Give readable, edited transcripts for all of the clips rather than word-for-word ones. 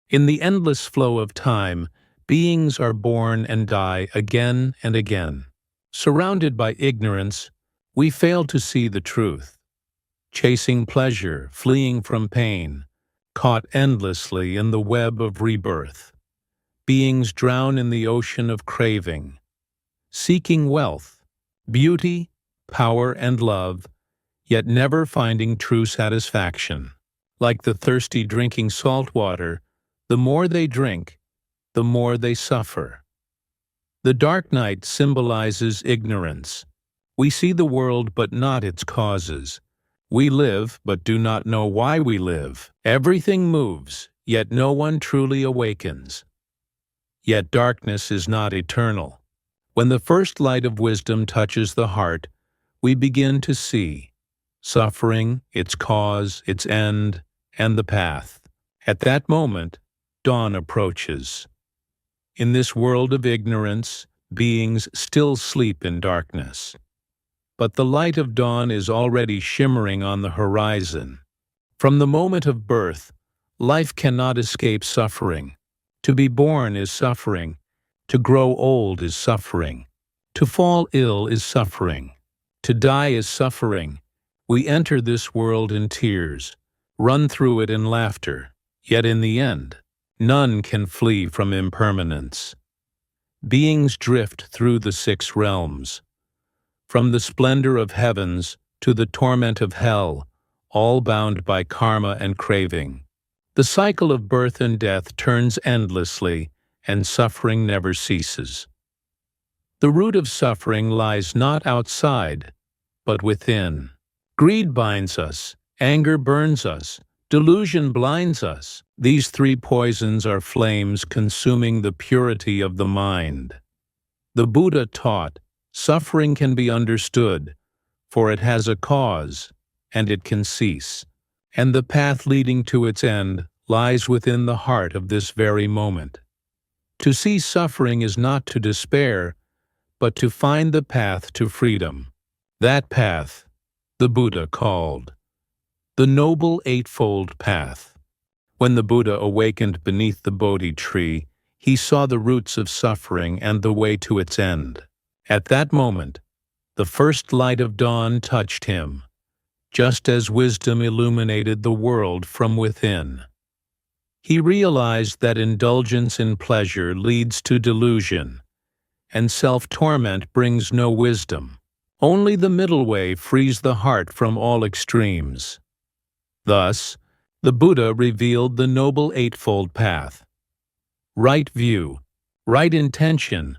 In the endless flow of time, beings are born and die again and again. Surrounded by ignorance, we fail to see the truth. Chasing pleasure, fleeing from pain, caught endlessly in the web of rebirth. Beings drown in the ocean of craving, seeking wealth, beauty, power, and love, yet never finding true satisfaction. Like the thirsty drinking salt water, the more they drink, the more they suffer. The dark night symbolizes ignorance. We see the world but not its causes. We live but do not know why we live. Everything moves, yet no one truly awakens. Yet darkness is not eternal. When the first light of wisdom touches the heart, we begin to see suffering, its cause, its end, and the path. At that moment, dawn approaches. In this world of ignorance, beings still sleep in darkness. But the light of dawn is already shimmering on the horizon. From the moment of birth, life cannot escape suffering. To be born is suffering. To grow old is suffering. To fall ill is suffering. To die is suffering. We enter this world in tears, run through it in laughter, yet in the end, none can flee from impermanence. Beings drift through the 6 realms. From the splendor of heavens to the torment of hell, all bound by karma and craving. The cycle of birth and death turns endlessly, and suffering never ceases. The root of suffering lies not outside, but within. Greed binds us, anger burns us, delusion blinds us. These 3 poisons are flames consuming the purity of the mind. The Buddha taught, suffering can be understood, for it has a cause, and it can cease. And the path leading to its end lies within the heart of this very moment. To see suffering is not to despair, but to find the path to freedom. That path, the Buddha called the Noble Eightfold Path. When the Buddha awakened beneath the Bodhi tree, he saw the roots of suffering and the way to its end. At that moment, the first light of dawn touched him, just as wisdom illuminated the world from within. He realized that indulgence in pleasure leads to delusion, and self-torment brings no wisdom. Only the middle way frees the heart from all extremes. Thus, the Buddha revealed the Noble Eightfold Path. Right view, right intention,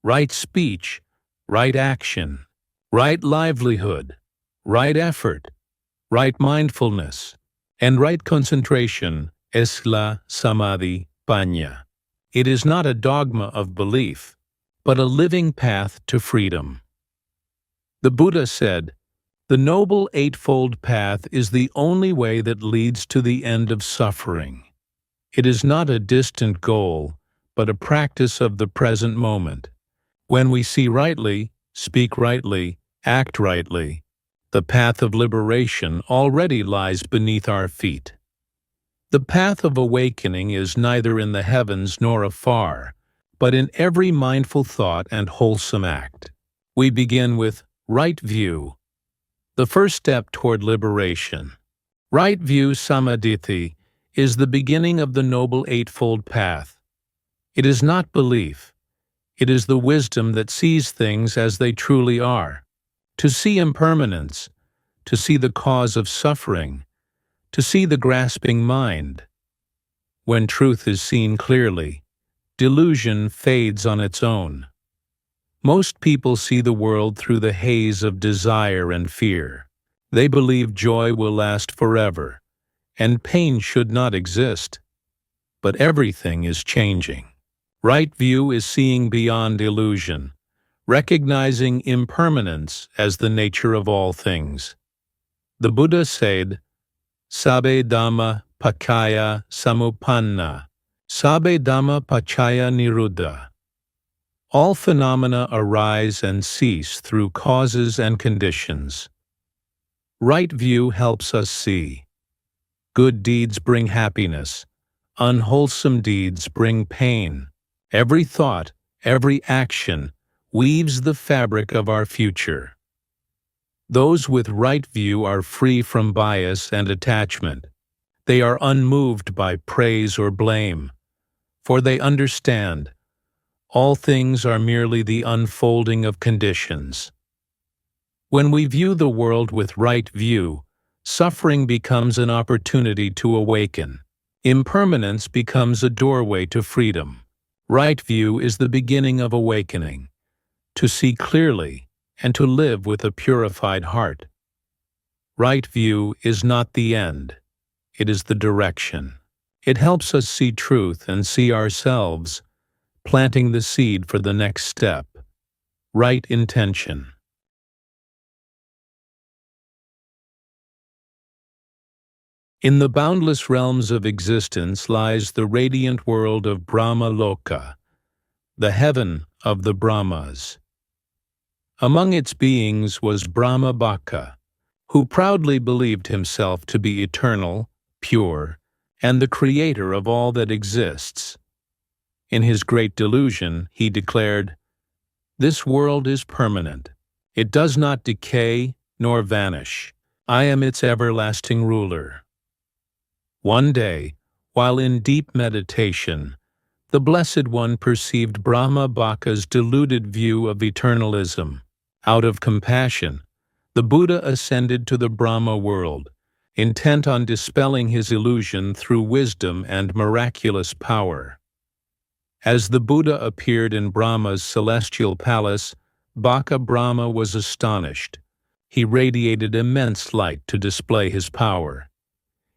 right speech, right action, right livelihood, right effort, right mindfulness, and right concentration is la samadhi paccayā. It is not a dogma of belief, but a living path to freedom. The Buddha said, "The Noble Eightfold Path is the only way that leads to the end of suffering. It is not a distant goal, but a practice of the present moment. When we see rightly, speak rightly, act rightly, the path of liberation already lies beneath our feet." The path of awakening is neither in the heavens nor afar, but in every mindful thought and wholesome act. We begin with right view, the first step toward liberation. Right view samadhi is the beginning of the Noble Eightfold Path. It is not belief. It is the wisdom that sees things as they truly are. To see impermanence, to see the cause of suffering, to see the grasping mind. When truth is seen clearly, delusion fades on its own. Most people see the world through the haze of desire and fear. They believe joy will last forever, and pain should not exist. But everything is changing. Right view is seeing beyond illusion, recognizing impermanence as the nature of all things. The Buddha said, "Sabbe dhammā paccayā samuppannā, sabbe dhammā paccayā niruddhā." All phenomena arise and cease through causes and conditions. Right view helps us see. Good deeds bring happiness. unwholesome deeds bring pain. Every thought, every action weaves the fabric of our future. Those with right view are free from bias and attachment. They are unmoved by praise or blame, for they understand all things are merely the unfolding of conditions. When we view the world with right view, suffering becomes an opportunity to awaken. Impermanence becomes a doorway to freedom. Right view is the beginning of awakening, to see clearly and to live with a purified heart. Right view is not the end, it is the direction. It helps us see truth and see ourselves, planting the seed for the next step. Right intention. In the boundless realms of existence lies the radiant world of Brahma Loka, the heaven of the Brahmas. Among its beings was Brahma Baka, who proudly believed himself to be eternal, pure, and the creator of all that exists. In his great delusion, he declared, "This world is permanent. It does not decay nor vanish. I am its everlasting ruler." One day, while in deep meditation, the Blessed One perceived Brahma Baka's deluded view of eternalism. Out of compassion, the Buddha ascended to the Brahma world, intent on dispelling his illusion through wisdom and miraculous power. As the Buddha appeared in Brahma's celestial palace, Baka Brahma was astonished. He radiated immense light to display his power.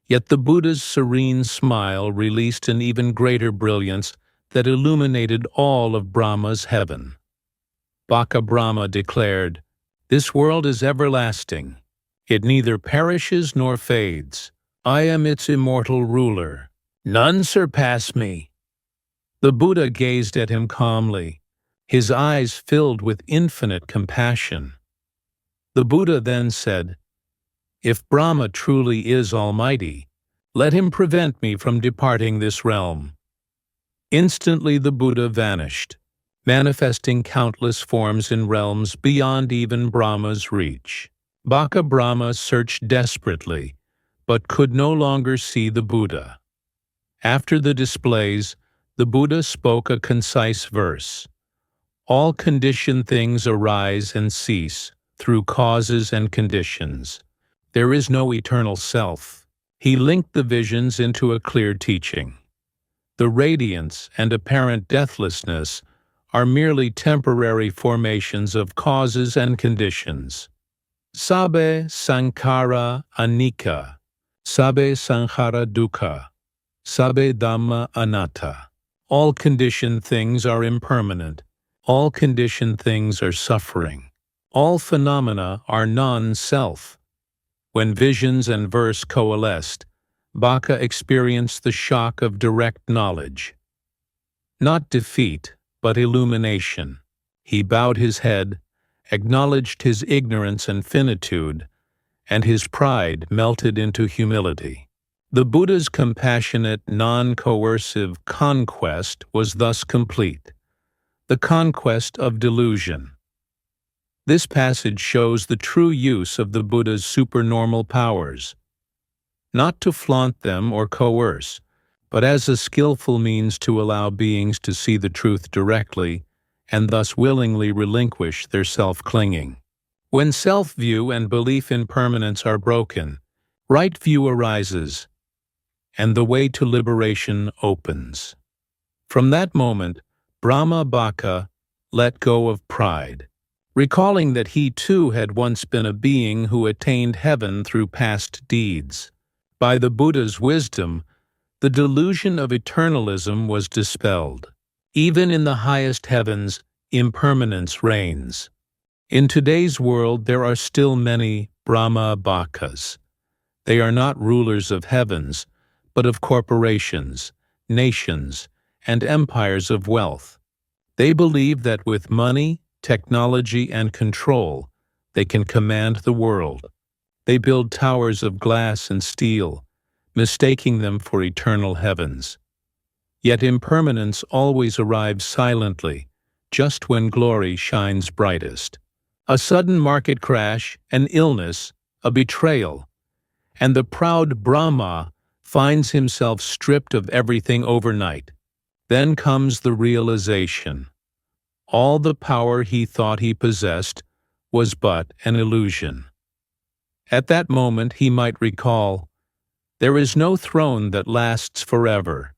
Yet the Buddha's serene smile released an even greater brilliance that illuminated all of Brahma's heaven. Baka Brahma declared, "This world is everlasting. It neither perishes nor fades. I am its immortal ruler. None surpass me." The Buddha gazed at him calmly, his eyes filled with infinite compassion. The Buddha then said, "If Brahma truly is almighty, let him prevent me from departing this realm." Instantly the Buddha vanished, manifesting countless forms in realms beyond even Brahma's reach. Baka Brahma searched desperately, but could no longer see the Buddha. After the displays, the Buddha spoke a concise verse. All conditioned things arise and cease through causes and conditions. There is no eternal self. He linked the visions into a clear teaching. The radiance and apparent deathlessness are merely temporary formations of causes and conditions. Sabbe saṅkhārā anicca, sabbe saṅkhārā dukkhā, sabbe dhammā anatta. All conditioned things are impermanent. All conditioned things are suffering. All phenomena are non-self. When visions and verse coalesced, Baka experienced the shock of direct knowledge. Not defeat, but illumination. He bowed his head, acknowledged his ignorance and finitude, and his pride melted into humility. The Buddha's compassionate, non-coercive conquest was thus complete, the conquest of delusion. This passage shows the true use of the Buddha's supernormal powers, not to flaunt them or coerce, but as a skillful means to allow beings to see the truth directly and thus willingly relinquish their self-clinging. When self-view and belief in permanence are broken, right view arises, and the way to liberation opens. From that moment, Brahma Baka let go of pride, recalling that he too had once been a being who attained heaven through past deeds. By the Buddha's wisdom, the delusion of eternalism was dispelled. Even in the highest heavens, impermanence reigns. In today's world, there are still many Brahma Bakas. They are not rulers of heavens, but of corporations, nations, and empires of wealth. They believe that with money, technology, and control, they can command the world. They build towers of glass and steel, mistaking them for eternal heavens. Yet impermanence always arrives silently, just when glory shines brightest. A sudden market crash, an illness, a betrayal, and the proud Brahmā finds himself stripped of everything overnight. Then comes the realization. All the power he thought he possessed was but an illusion. At that moment he might recall, there is no throne that lasts forever,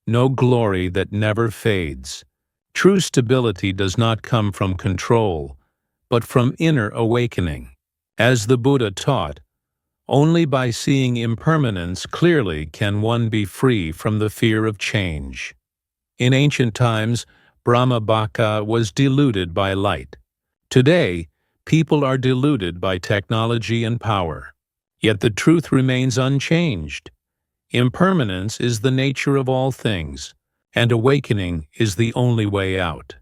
no glory that never fades. True stability does not come from control, but from inner awakening. As the Buddha taught, only by seeing impermanence clearly can one be free from the fear of change. In ancient times, Brahma Baka was deluded by light. Today, people are deluded by technology and power. Yet the truth remains unchanged. Impermanence is the nature of all things, and awakening is the only way out.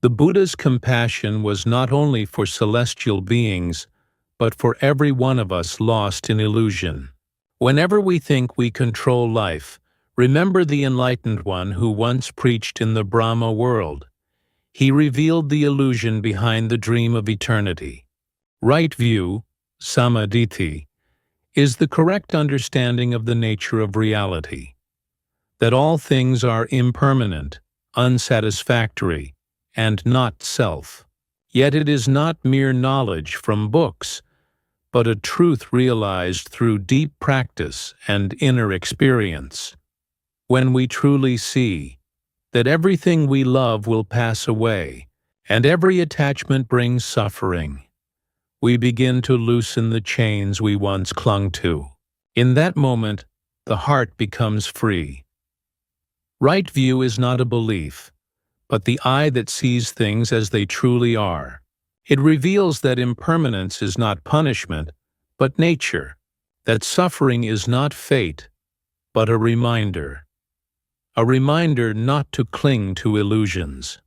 The Buddha's compassion was not only for celestial beings, but for every one of us lost in illusion. Whenever we think we control life, remember the enlightened one who once preached in the Brahma world. He revealed the illusion behind the dream of eternity. Right view, samadhi, is the correct understanding of the nature of reality. That all things are impermanent, unsatisfactory, and not self. Yet it is not mere knowledge from books, but a truth realized through deep practice and inner experience. When we truly see that everything we love will pass away, and every attachment brings suffering, we begin to loosen the chains we once clung to. In that moment, the heart becomes free. Right view is not a belief, but the eye that sees things as they truly are. It reveals that impermanence is not punishment, but nature, that suffering is not fate, but a reminder not to cling to illusions.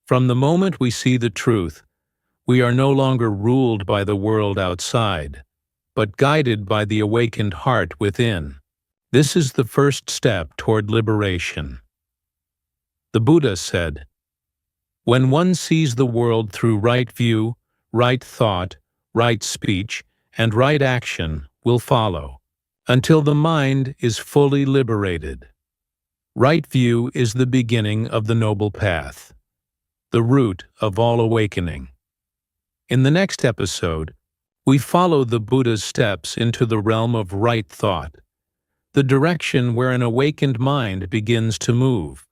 From the moment we see the truth, we are no longer ruled by the world outside, but guided by the awakened heart within. This is the first step toward liberation. The Buddha said, "When one sees the world through right view, right thought, right speech, and right action will follow, until the mind is fully liberated." Right view is the beginning of the noble path, the root of all awakening. In the next episode, we follow the Buddha's steps into the realm of right thought, the direction where an awakened mind begins to move.